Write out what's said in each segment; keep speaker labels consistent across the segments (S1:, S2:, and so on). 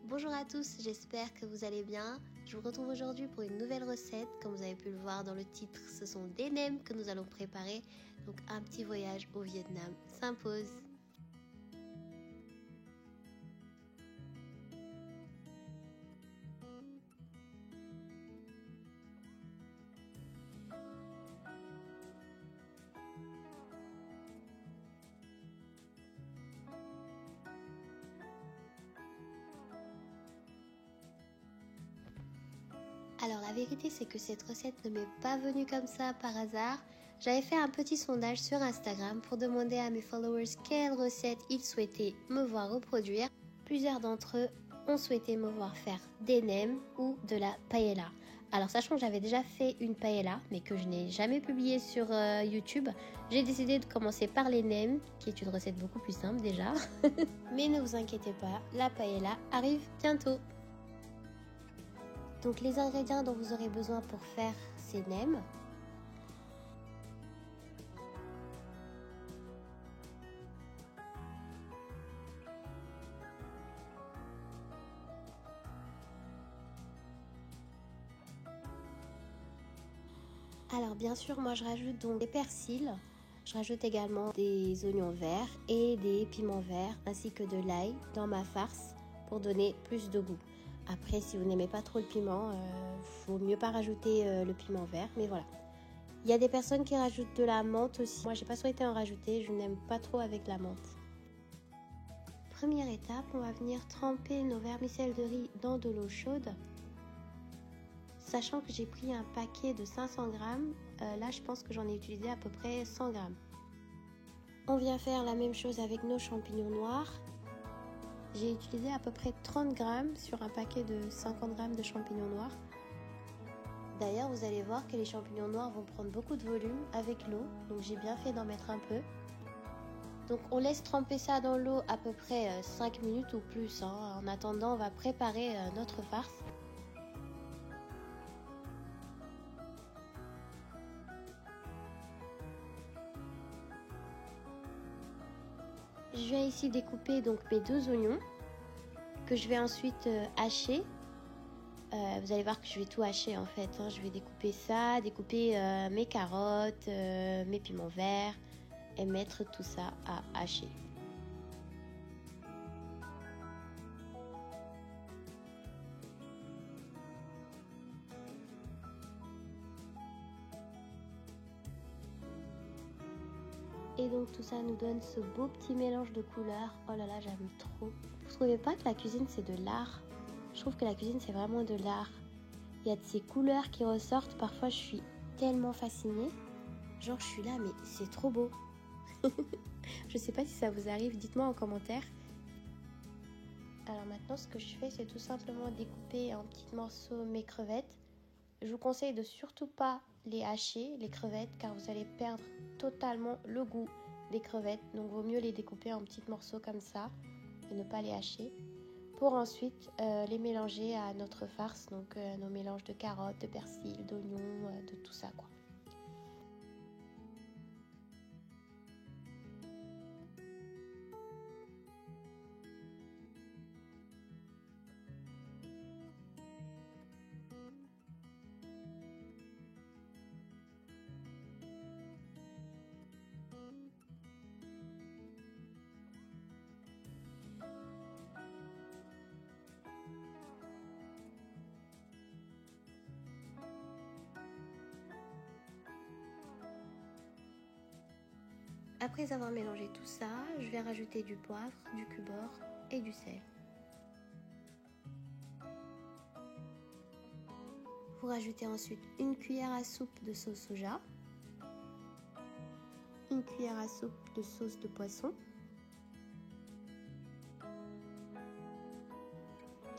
S1: Bonjour à tous, j'espère que vous allez bien. Je vous retrouve aujourd'hui pour une nouvelle recette. Comme vous avez pu le voir dans le titre, ce sont des nems que nous allons préparer. Donc un petit voyage au Vietnam s'impose. Alors la vérité c'est que cette recette ne m'est pas venue comme ça par hasard. J'avais fait un petit sondage sur Instagram pour demander à mes followers quelle recette ils souhaitaient me voir reproduire. Plusieurs d'entre eux ont souhaité me voir faire des nems ou de la paella. Alors sachant que j'avais déjà fait une paella mais que je n'ai jamais publiée sur YouTube, j'ai décidé de commencer par les nems qui est une recette beaucoup plus simple déjà. Mais ne vous inquiétez pas, la paella arrive bientôt. Donc les ingrédients dont vous aurez besoin pour faire ces nems. Alors bien sûr, moi je rajoute donc des persils. Je rajoute également des oignons verts et des piments verts ainsi que de l'ail dans ma farce pour donner plus de goût. Après, si vous n'aimez pas trop le piment, vaut mieux pas rajouter le piment vert, mais voilà. Il y a des personnes qui rajoutent de la menthe aussi. Moi, j'ai pas souhaité en rajouter, je n'aime pas trop avec la menthe. Première étape, on va venir tremper nos vermicelles de riz dans de l'eau chaude. Sachant que j'ai pris un paquet de 500 grammes, là je pense que j'en ai utilisé à peu près 100 grammes. On vient faire la même chose avec nos champignons noirs. J'ai utilisé à peu près 30 grammes sur un paquet de 50 grammes de champignons noirs. D'ailleurs, vous allez voir que les champignons noirs vont prendre beaucoup de volume avec l'eau, donc j'ai bien fait d'en mettre un peu. Donc on laisse tremper ça dans l'eau à peu près 5 minutes ou plus. En attendant, on va préparer notre farce. Je vais ici découper donc mes 2 oignons que je vais ensuite hacher. Vous allez voir que je vais tout hacher en fait. Je vais découper ça, découper mes carottes, mes piments verts et mettre tout ça à hacher. Et donc tout ça nous donne ce beau petit mélange de couleurs. Oh là là, j'aime trop. Vous trouvez pas que la cuisine c'est de l'art? Je trouve que la cuisine c'est vraiment de l'art. Il y a de ces couleurs qui ressortent. Parfois je suis tellement fascinée. Genre je suis là mais c'est trop beau. Je sais pas si ça vous arrive, dites-moi en commentaire. Alors maintenant ce que je fais c'est tout simplement découper en petits morceaux mes crevettes. Je vous conseille de surtout pas les hacher, les crevettes, car vous allez perdre totalement le goût des crevettes. Donc vaut mieux les découper en petits morceaux comme ça et ne pas les hacher. Pour ensuite les mélanger à notre farce, donc nos mélanges de carottes, de persil, d'oignons, de tout ça quoi. Après avoir mélangé tout ça, je vais rajouter du poivre, du cubord et du sel. Vous rajoutez ensuite une cuillère à soupe de sauce soja, une cuillère à soupe de sauce de poisson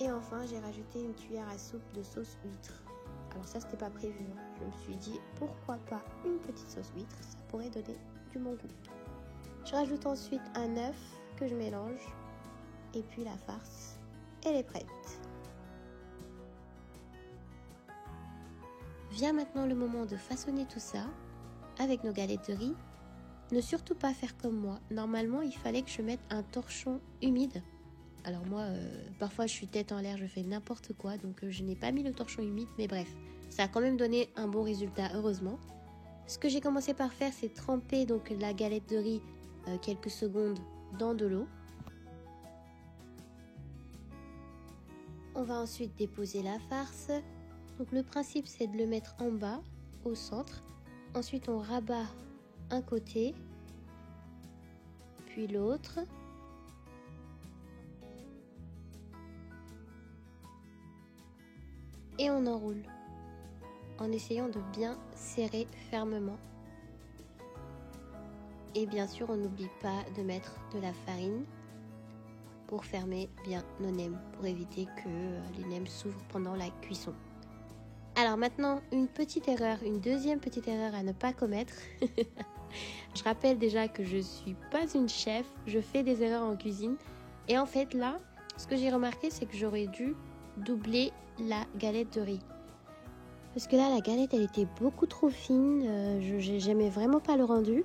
S1: et enfin j'ai rajouté une cuillère à soupe de sauce huître. Alors ça c'était pas prévu, je me suis dit pourquoi pas une petite sauce huître, ça pourrait donner du bon goût. Je rajoute ensuite un œuf que je mélange et puis la farce, elle est prête. Vient maintenant le moment de façonner tout ça avec nos galettes de riz. Ne surtout pas faire comme moi. Normalement, il fallait que je mette un torchon humide Alors moi, parfois je suis tête en l'air, je fais n'importe quoi, donc je n'ai pas mis le torchon humide, mais bref, ça a quand même donné un bon résultat, heureusement. Ce que j'ai commencé par faire, c'est tremper donc la galette de riz quelques secondes dans de l'eau. On va ensuite déposer la farce. Donc le principe, c'est de le mettre en bas, au centre. Ensuite, on rabat un côté, puis l'autre. Et on enroule, en essayant de bien serrer fermement. Et bien sûr, on n'oublie pas de mettre de la farine pour fermer bien nos nems, pour éviter que les nems s'ouvrent pendant la cuisson. Alors maintenant, une deuxième petite erreur à ne pas commettre. Je rappelle déjà que je suis pas une chef, je fais des erreurs en cuisine. Et en fait là, ce que j'ai remarqué, c'est que j'aurais dû doubler la galette de riz. Parce que là, la galette, elle était beaucoup trop fine, j'aimais vraiment pas le rendu.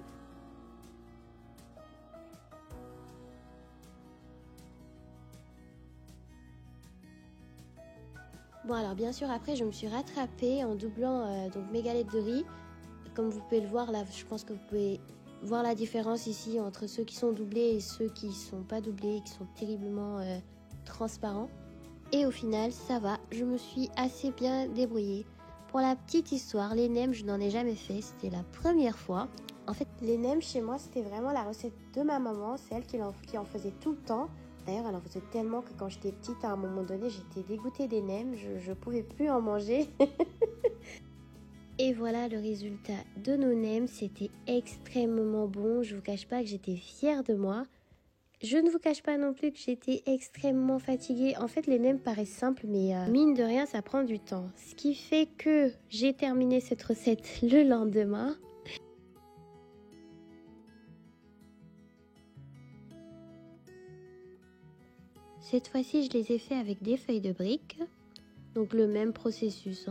S1: Bon alors bien sûr après je me suis rattrapée en doublant donc mes galettes de riz. Comme vous pouvez le voir là, je pense que vous pouvez voir la différence ici entre ceux qui sont doublés et ceux qui ne sont pas doublés et qui sont terriblement transparents. Et au final ça va, je me suis assez bien débrouillée. Pour la petite histoire, les nems je n'en ai jamais fait, c'était la première fois. En fait les nems chez moi c'était vraiment la recette de ma maman, c'est elle qui en faisait tout le temps. D'ailleurs, elle en faisait tellement que quand j'étais petite, à un moment donné, j'étais dégoûtée des nems. Je pouvais plus en manger. Et voilà le résultat de nos nems. C'était extrêmement bon. Je vous cache pas que j'étais fière de moi. Je ne vous cache pas non plus que j'étais extrêmement fatiguée. En fait, les nems paraissent simples, mais mine de rien, ça prend du temps. Ce qui fait que j'ai terminé cette recette le lendemain. Cette fois-ci, je les ai fait avec des feuilles de briques, donc le même processus.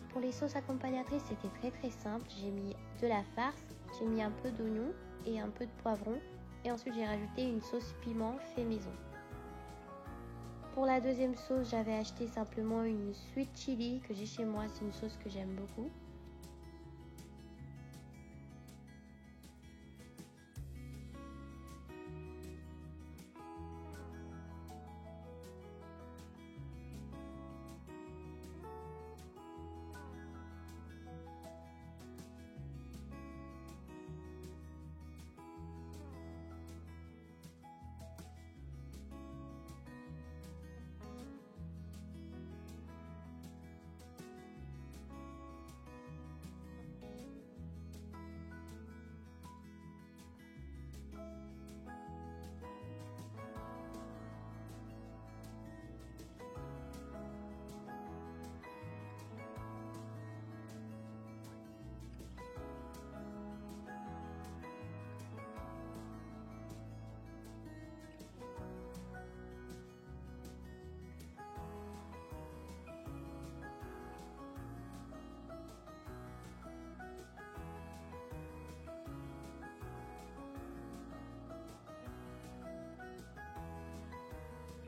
S1: Pour les sauces accompagnatrices, c'était très simple. J'ai mis de la farce, j'ai mis un peu d'oignon et un peu de poivron. Et ensuite, j'ai rajouté une sauce piment fait maison. Pour la deuxième sauce, j'avais acheté simplement une sweet chili que j'ai chez moi. C'est une sauce que j'aime beaucoup.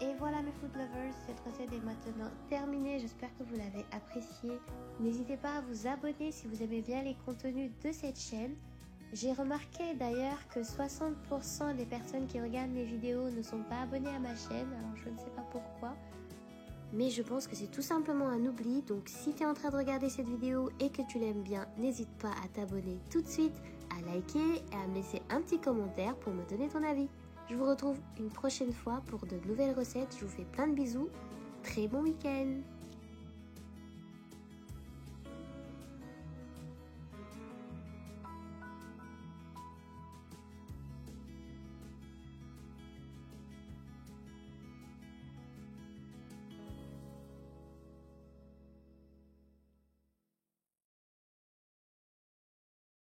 S1: Et voilà mes food lovers, cette recette est maintenant terminée, j'espère que vous l'avez appréciée. N'hésitez pas à vous abonner si vous aimez bien les contenus de cette chaîne. J'ai remarqué d'ailleurs que 60% des personnes qui regardent mes vidéos ne sont pas abonnées à ma chaîne, alors je ne sais pas pourquoi. Mais je pense que c'est tout simplement un oubli, donc si tu es en train de regarder cette vidéo et que tu l'aimes bien, n'hésite pas à t'abonner tout de suite, à liker et à me laisser un petit commentaire pour me donner ton avis. Je vous retrouve une prochaine fois pour de nouvelles recettes, je vous fais plein de bisous, très bon week-end!